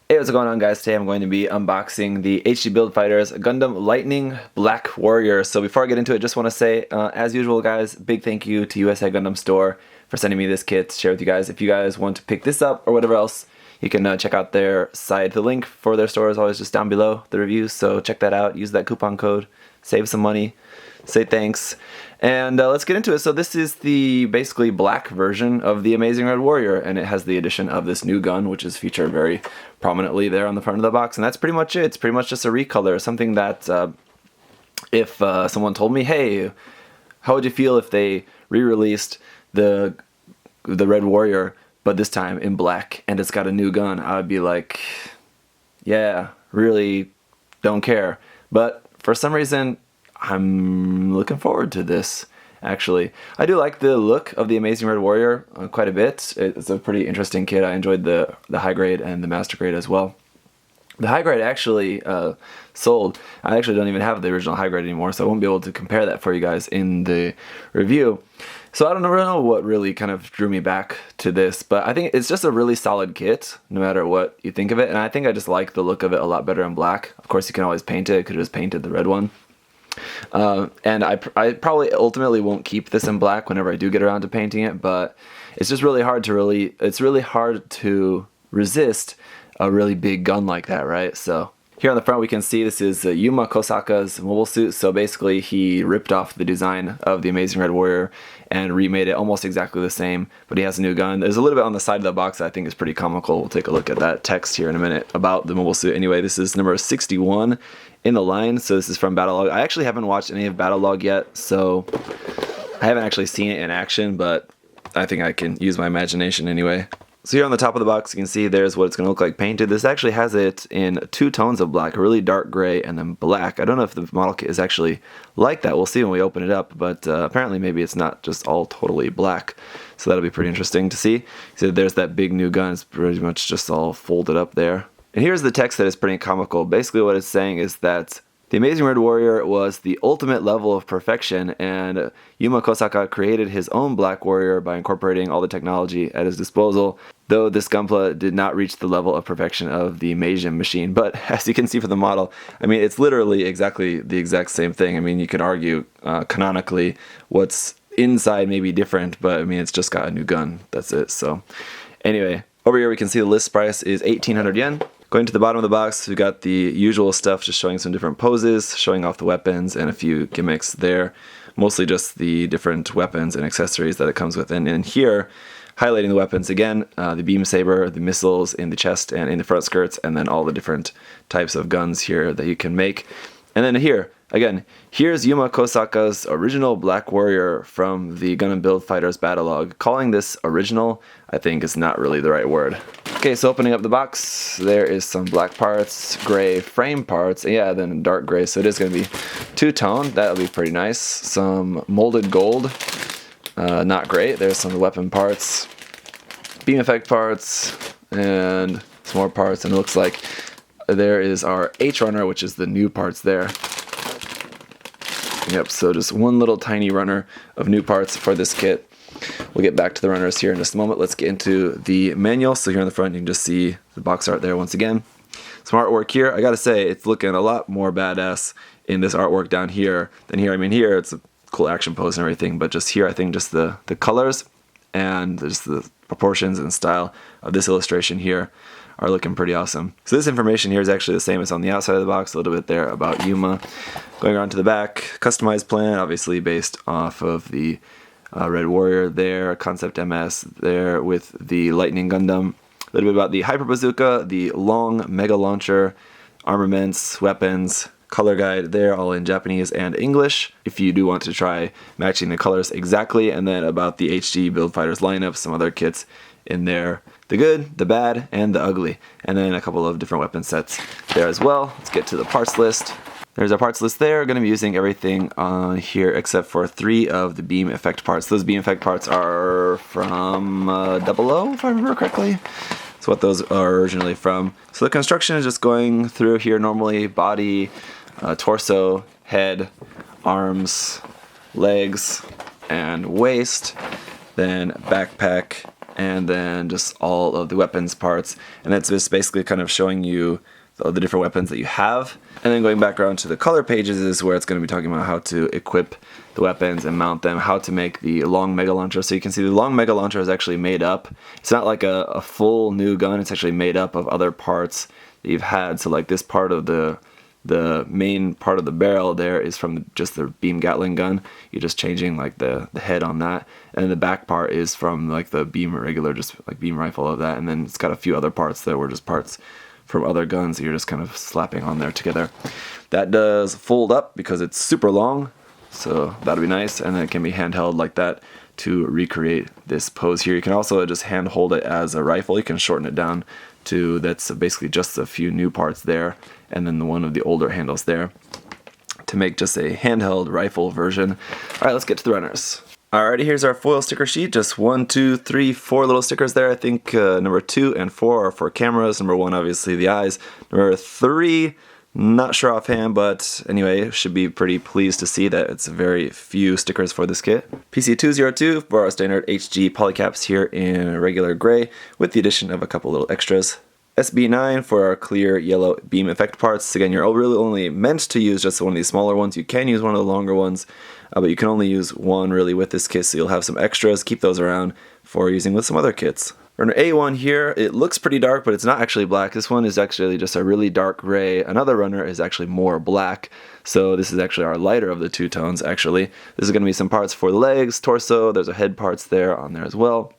Hey, what's going on, guys? Today I'm going to be unboxing the HD Build Fighters Gundam Lightning Black Warrior. So before I get into it, just want to say, as usual, guys, big thank you to USA Gundam Store for sending me this kit to share with you guys. If you guys want to pick this up or whatever else, you can check out their site. The link for their store is always just down below the reviews, so check that out. Use that coupon code, save some money, say thanks. And let's get into it. So this is the basically black version of the Amazing Red Warrior, and it has the addition of this new gun, which is featured very prominently there on the front of the box. And that's pretty much it. It's pretty much just a recolor, something that if someone told me, hey, how would you feel if they re-released the Red Warrior, but this time in black, and it's got a new gun, I would be like, yeah, really don't care. But for some reason, I'm looking forward to this, actually. I do like the look of the Amazing Red Warrior quite a bit. It's a pretty interesting kit. I enjoyed the high grade and the master grade as well. The high grade actually sold. I actually don't even have the original high grade anymore, so I won't be able to compare that for you guys in the review. So I don't really know what really kind of drew me back to this, but I think it's just a really solid kit, no matter what you think of it. And I think I just like the look of it a lot better in black. Of course, you can always paint it. I could have just painted the red one. And I probably ultimately won't keep this in black whenever I do get around to painting it, but it's just really hard to resist a really big gun like that, right? So here on the front we can see this is Yuuma Kousaka's mobile suit. So basically he ripped off the design of the Amazing Red Warrior and remade it almost exactly the same, but he has a new gun. There's a little bit on the side of the box that I think is pretty comical. We'll take a look at that text here in a minute about the mobile suit. Anyway, this is number 61 in the line, so this is from Battle Log. I actually haven't watched any of Battle Log yet, so I haven't actually seen it in action, but I think I can use my imagination anyway. So here on the top of the box, you can see there's what it's going to look like painted. This actually has it in two tones of black, a really dark gray and then black. I don't know if the model kit is actually like that. We'll see when we open it up, but apparently maybe it's not just all totally black. So that'll be pretty interesting to see. So there's that big new gun. It's pretty much just all folded up there. And here's the text that is pretty comical. Basically what it's saying is that the Amazing Red Warrior was the ultimate level of perfection, and Yuuma Kousaka created his own Black Warrior by incorporating all the technology at his disposal, though this Gunpla did not reach the level of perfection of the Meijin machine. But as you can see from the model, I mean, it's literally exactly the exact same thing. I mean, you could argue canonically what's inside may be different, but I mean, it's just got a new gun. That's it. So anyway, over here we can see the list price is 1,800 yen. Going to the bottom of the box, we've got the usual stuff, just showing some different poses, showing off the weapons, and a few gimmicks there. Mostly just the different weapons and accessories that it comes with. And in here, highlighting the weapons again, the beam saber, the missiles in the chest and in the front skirts, and then all the different types of guns here that you can make. And then here, again, here's Yuuma Kousaka's original Black Warrior from the Gundam Build Fighters Battle Log. Calling this original, I think, is not really the right word. Okay, so opening up the box, there is some black parts, gray frame parts, yeah, then dark gray, so it is going to be two-tone. That'll be pretty nice. Some molded gold, not great. There's some weapon parts, beam effect parts, and some more parts, and it looks like there is our H-runner, which is the new parts there. Yep, so just one little tiny runner of new parts for this kit. We'll get back to the runners here in just a moment. Let's get into the manual. So here on the front, you can just see the box art there once again. Some artwork here. I gotta say, it's looking a lot more badass in this artwork down here than here. I mean, here it's a cool action pose and everything, but just here, I think just the colors and just the proportions and style of this illustration here are looking pretty awesome. So this information here is actually the same as on the outside of the box, a little bit there about Yuuma. Going around to the back, customized plan, obviously based off of the Red Warrior there, Concept MS there with the Lightning Gundam. A little bit about the Hyper Bazooka, the long Mega Launcher, armaments, weapons, color guide there, all in Japanese and English, if you do want to try matching the colors exactly. And then about the HD Build Fighters lineup, some other kits in there. The good, the bad, and the ugly. And then a couple of different weapon sets there as well. Let's get to the parts list. There's our parts list there. Going to be using everything on here except for 3 of the beam effect parts. Those beam effect parts are from 00, if I remember correctly. That's what those are originally from. So the construction is just going through here normally. Body, torso, head, arms, legs, and waist. Then backpack, and then just all of the weapons parts. And that's just basically kind of showing you the different weapons that you have. And then going back around to the color pages is where it's going to be talking about how to equip the weapons and mount them, how to make the long mega launcher. So you can see the long mega launcher is actually made up. It's not like a full new gun, it's actually made up of other parts that you've had. So like this part of the main part of the barrel there is from just the beam Gatling gun. You're just changing like the head on that, and the back part is from like the beam regular, just like beam rifle of that. And then it's got a few other parts that were just parts from other guns that you're just kind of slapping on there together. That does fold up because it's super long, so that'll be nice, and then it can be handheld like that to recreate this pose here. You can also just hand hold it as a rifle. You can shorten it down to, that's basically just a few new parts there, and then one of the older handles there to make just a handheld rifle version. Alright, let's get to the runners. Alrighty, here's our foil sticker sheet. Just 1, 2, 3, 4 little stickers there. I think number 2 and 4 are for cameras. Number 1, obviously, the eyes. Number 3, not sure offhand, but anyway, should be pretty pleased to see that it's very few stickers for this kit. PC202 for our standard HG polycaps here in regular gray, with the addition of a couple little extras. SB9 for our clear yellow beam effect parts. Again, you're really only meant to use just one of these smaller ones. You can use one of the longer ones, but you can only use one really with this kit, so you'll have some extras. Keep those around for using with some other kits. Runner A1 here, it looks pretty dark, but it's not actually black. This one is actually just a really dark gray. Another runner is actually more black, so this is actually our lighter of the two tones, actually. This is going to be some parts for the legs, torso, there's a head parts there on there as well.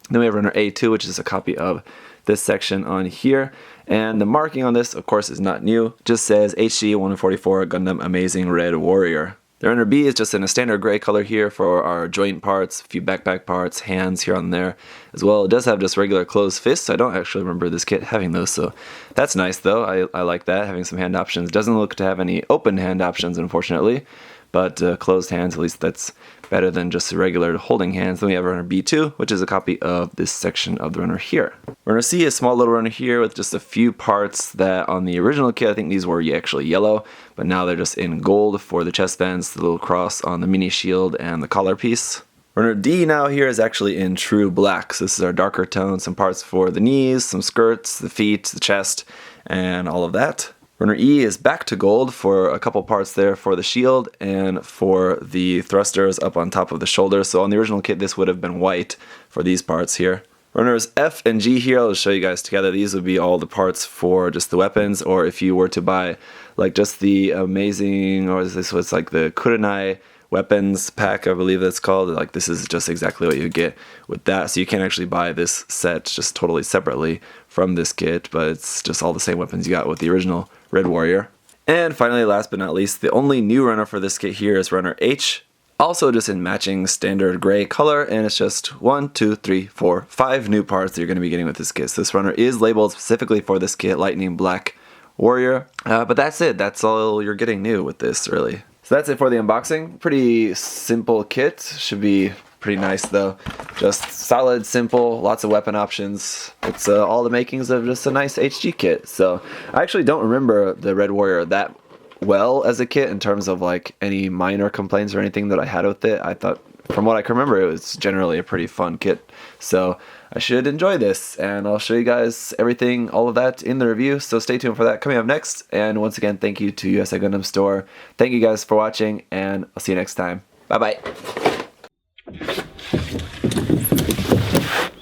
Then we have runner A2, which is a copy of this section on here, and the marking on this, of course, is not new. It just says HG 144 Gundam Amazing Red Warrior. The runner B is just in a standard gray color here for our joint parts, a few backpack parts, hands here on there as well. It does have just regular closed fists. I don't actually remember this kit having those, so that's nice though. I like that, having some hand options. Doesn't look to have any open hand options, unfortunately, but closed hands, at least that's better than just regular holding hands. Then we have runner B2, which is a copy of this section of the runner here. Runner C is a small little runner here with just a few parts that on the original kit, I think these were actually yellow, but now they're just in gold for the chest bands, the little cross on the mini shield, and the collar piece. Runner D now here is actually in true black, so this is our darker tone, some parts for the knees, some skirts, the feet, the chest, and all of that. Runner E is back to gold for a couple parts there for the shield and for the thrusters up on top of the shoulder. So on the original kit, this would have been white for these parts here. Runners F and G here, I'll show you guys together. These would be all the parts for just the weapons, or if you were to buy like just the amazing, or is this what's like the Kurenai weapons pack, I believe that's called. Like this is just exactly what you get with that. So you can actually buy this set just totally separately from this kit, but it's just all the same weapons you got with the original Red Warrior. And finally, last but not least, the only new runner for this kit here is runner H. Also just in matching standard gray color, and it's just 1, 2, 3, 4, 5 new parts that you're going to be getting with this kit. So this runner is labeled specifically for this kit, Lightning Black Warrior. But that's it. That's all you're getting new with this, really. So that's it for the unboxing. Pretty simple kit. Should be pretty nice though. Just solid, simple, lots of weapon options. It's all the makings of just a nice HG kit. So I actually don't remember the Red Warrior that well as a kit in terms of like any minor complaints or anything that I had with it. I thought, from what I can remember, it was generally a pretty fun kit. So I should enjoy this, and I'll show you guys everything, all of that in the review, so stay tuned for that coming up next. And once again, thank you to USA Gundam Store. Thank you guys for watching, and I'll see you next time. Bye bye.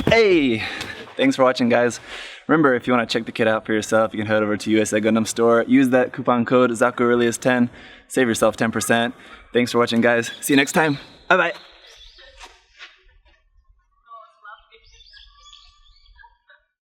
Hey, thanks for watching, guys. Remember, if you want to check the kit out for yourself, you can head over to USA Gundam Store, use that coupon code ZakuAurelius10, save yourself 10%. Thanks for watching, guys. See you next time. Bye bye.